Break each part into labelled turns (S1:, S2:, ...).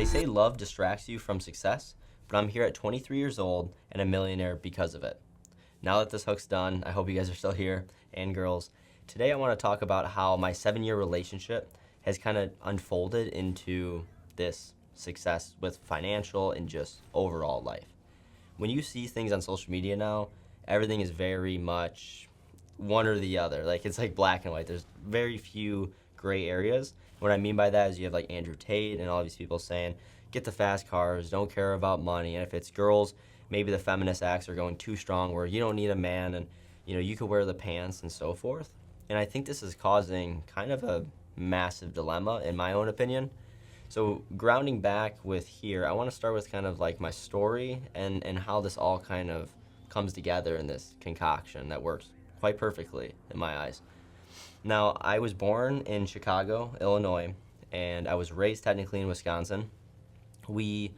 S1: They say love distracts you from success, but I'm here at 23 years old and a millionaire because of it. Now that this hook's done, I hope you guys are still here, and girls. Today I want to talk about how my 7-year relationship has kind of unfolded into this success with financial and just overall life. When you see things on social media now, everything is very much one or the other. Like, it's like black and white. There's very few gray areas. What I mean by that is you have like Andrew Tate and all these people saying, get the fast cars, don't care about money. And if it's girls, maybe the feminist acts are going too strong where you don't need a man and you could wear the pants and so forth. And I think this is causing kind of a massive dilemma in my own opinion. So grounding back with here, I want to start with kind of like my story and how this all kind of comes together in this concoction that works quite perfectly in my eyes. Now, I was born in Chicago, Illinois, and I was raised technically in Wisconsin. We,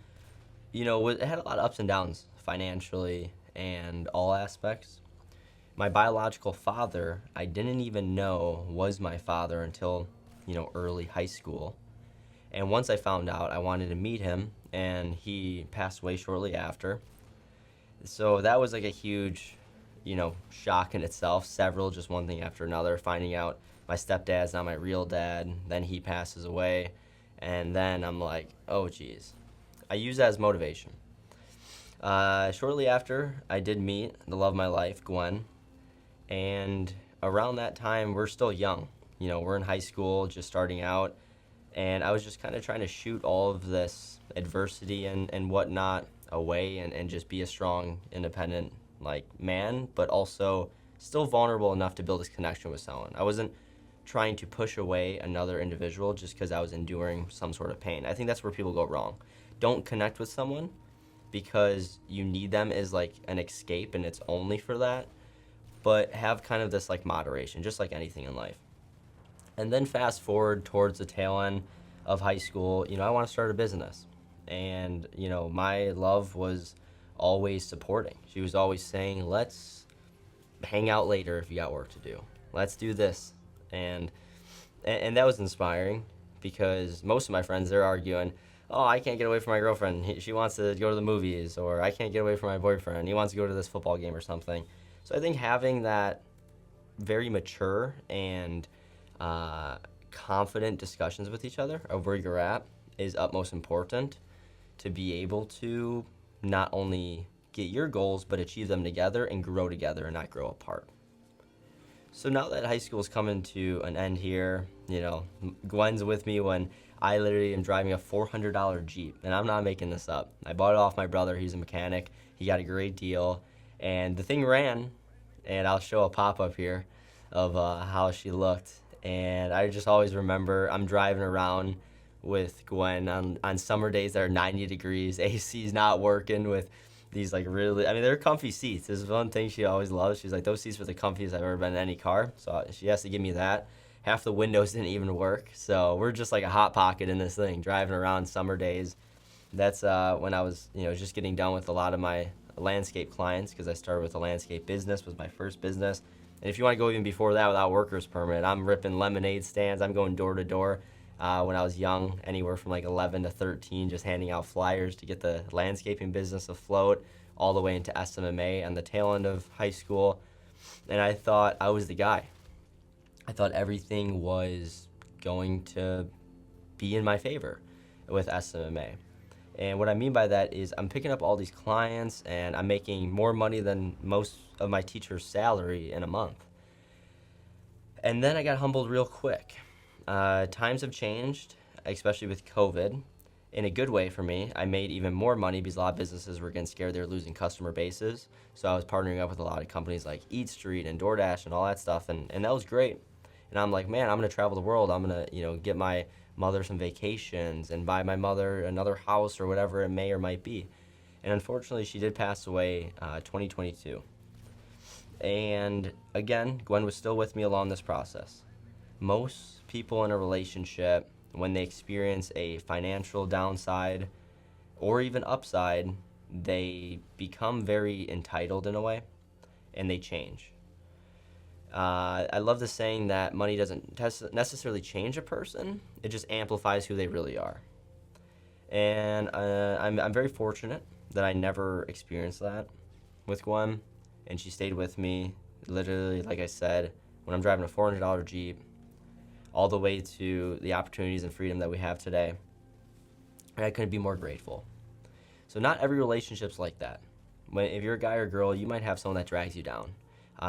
S1: it had a lot of ups and downs financially and all aspects. My biological father, I didn't even know was my father until, early high school. And once I found out, I wanted to meet him, and he passed away shortly after. So that was like a huge, shock in itself. Several, just one thing after another. Finding out my stepdad's not my real dad, then he passes away, and then I'm like, oh geez. I use that as motivation. Shortly after, I did meet the love of my life, Gwen, and around that time, we're still young. We're in high school, just starting out, and I was just kind of trying to shoot all of this adversity and whatnot away and just be a strong, independent, man, but also still vulnerable enough to build this connection with someone. I wasn't trying to push away another individual just because I was enduring some sort of pain. I think that's where people go wrong. Don't connect with someone because you need them as like an escape and it's only for that, but have kind of this like moderation, just like anything in life. And then fast forward towards the tail end of high school, I want to start a business. And, my love was always supporting. She was always saying, let's hang out later if you got work to do. Let's do this. And that was inspiring because most of my friends, they're arguing, oh, I can't get away from my girlfriend. She wants to go to the movies, or I can't get away from my boyfriend. He wants to go to this football game or something. So I think having that very mature and confident discussions with each other of where you're at is utmost important to be able to not only get your goals, but achieve them together and grow together and not grow apart. So now that high school is coming to an end here, Gwen's with me when I literally am driving a $400 Jeep, and I'm not making this up. I bought it off my brother. He's a mechanic. He got a great deal, and the thing ran, and I'll show a pop-up here of how she looked. And I just always remember I'm driving around with Gwen on summer days that are 90 degrees. AC's not working with these they're comfy seats. There's one thing she always loves. She's like, those seats were the comfiest I've ever been in any car. So she has to give me that. Half the windows didn't even work. So we're just like a hot pocket in this thing, driving around summer days. That's when I was, just getting done with a lot of my landscape clients because I started with a landscape business, was my first business. And if you want to go even before that without workers permit, I'm ripping lemonade stands. I'm going door to door. When I was young, anywhere from 11 to 13, just handing out flyers to get the landscaping business afloat, all the way into SMMA on the tail end of high school. And I thought I was the guy. I thought everything was going to be in my favor with SMMA. And what I mean by that is I'm picking up all these clients and I'm making more money than most of my teacher's salary in a month. And then I got humbled real quick. Times have changed, especially with COVID, in a good way for me. I made even more money because a lot of businesses were getting scared they were losing customer bases. So I was partnering up with a lot of companies like Eat Street and DoorDash and all that stuff, and that was great. And I'm like, man, I'm going to travel the world. I'm going to, get my mother some vacations and buy my mother another house or whatever it may or might be. And unfortunately, she did pass away 2022. And again, Gwen was still with me along this process. Most people in a relationship, when they experience a financial downside or even upside, they become very entitled in a way, and they change. I love the saying that money doesn't necessarily change a person, it just amplifies who they really are. And I'm very fortunate that I never experienced that with Gwen, and she stayed with me, literally, like I said, when I'm driving a $400 Jeep, all the way to the opportunities and freedom that we have today. And I couldn't be more grateful. So not every relationship's like that. If you're a guy or girl, you might have someone that drags you down,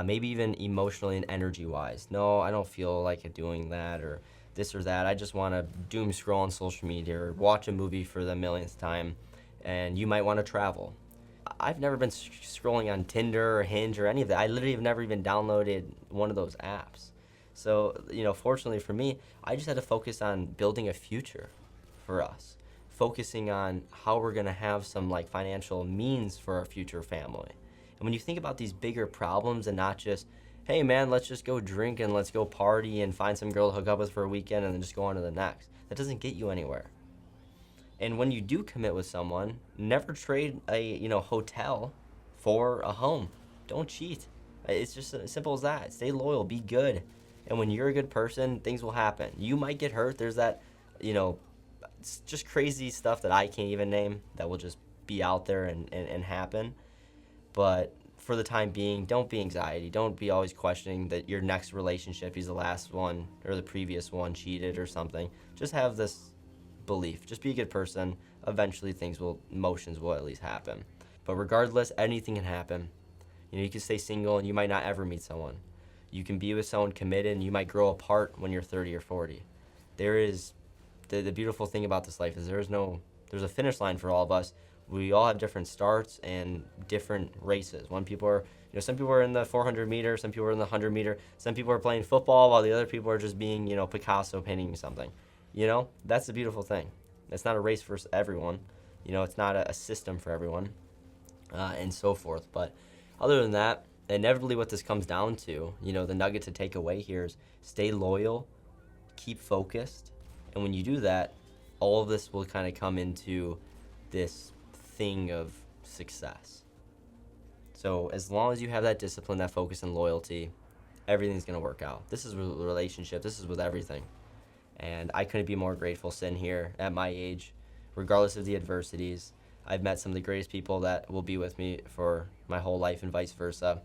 S1: maybe even emotionally and energy-wise. No, I don't feel like doing that or this or that. I just want to doom scroll on social media or watch a movie for the millionth time, and you might want to travel. I've never been scrolling on Tinder or Hinge or any of that. I literally have never even downloaded one of those apps. So, fortunately for me, I just had to focus on building a future for us, focusing on how we're going to have some like financial means for our future family. And when you think about these bigger problems and not just, hey man, let's just go drink and let's go party and find some girl to hook up with for a weekend and then just go on to the next. That doesn't get you anywhere. And when you do commit with someone, never trade a hotel for a home. Don't cheat. It's just as simple as that. Stay loyal, be good. And when you're a good person, things will happen. You might get hurt. There's that, it's just crazy stuff that I can't even name that will just be out there and happen. But for the time being, don't be anxiety. Don't be always questioning that your next relationship is the last one or the previous one cheated or something. Just have this belief. Just be a good person. Eventually emotions will at least happen. But regardless, anything can happen. You can stay single and you might not ever meet someone. You can be with someone committed and you might grow apart when you're 30 or 40. There is the beautiful thing about this life is there's a finish line for all of us. We all have different starts and different races. Some people are in the 400 meter, some people are in the 100 meter, some people are playing football while the other people are just being, Picasso painting something. That's the beautiful thing. It's not a race for everyone. It's not a system for everyone, and so forth. But other than that, inevitably what this comes down to, the nugget to take away here is stay loyal, keep focused, and when you do that, all of this will kind of come into this thing of success. So as long as you have that discipline, that focus, and loyalty, everything's going to work out. This is with a relationship. This is with everything. And I couldn't be more grateful sitting here at my age, regardless of the adversities. I've met some of the greatest people that will be with me for my whole life and vice versa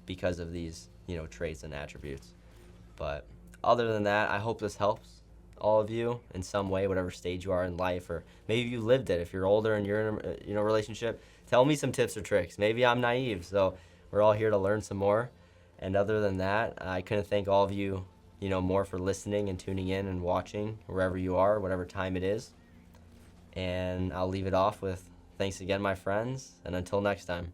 S1: because of these, traits and attributes. But other than that, I hope this helps all of you in some way, whatever stage you are in life, or maybe you lived it. If you're older and you're in a relationship, tell me some tips or tricks. Maybe I'm naive, so we're all here to learn some more. And other than that, I couldn't thank all of you, more for listening and tuning in and watching wherever you are, whatever time it is. And I'll leave it off with thanks again, my friends, and until next time.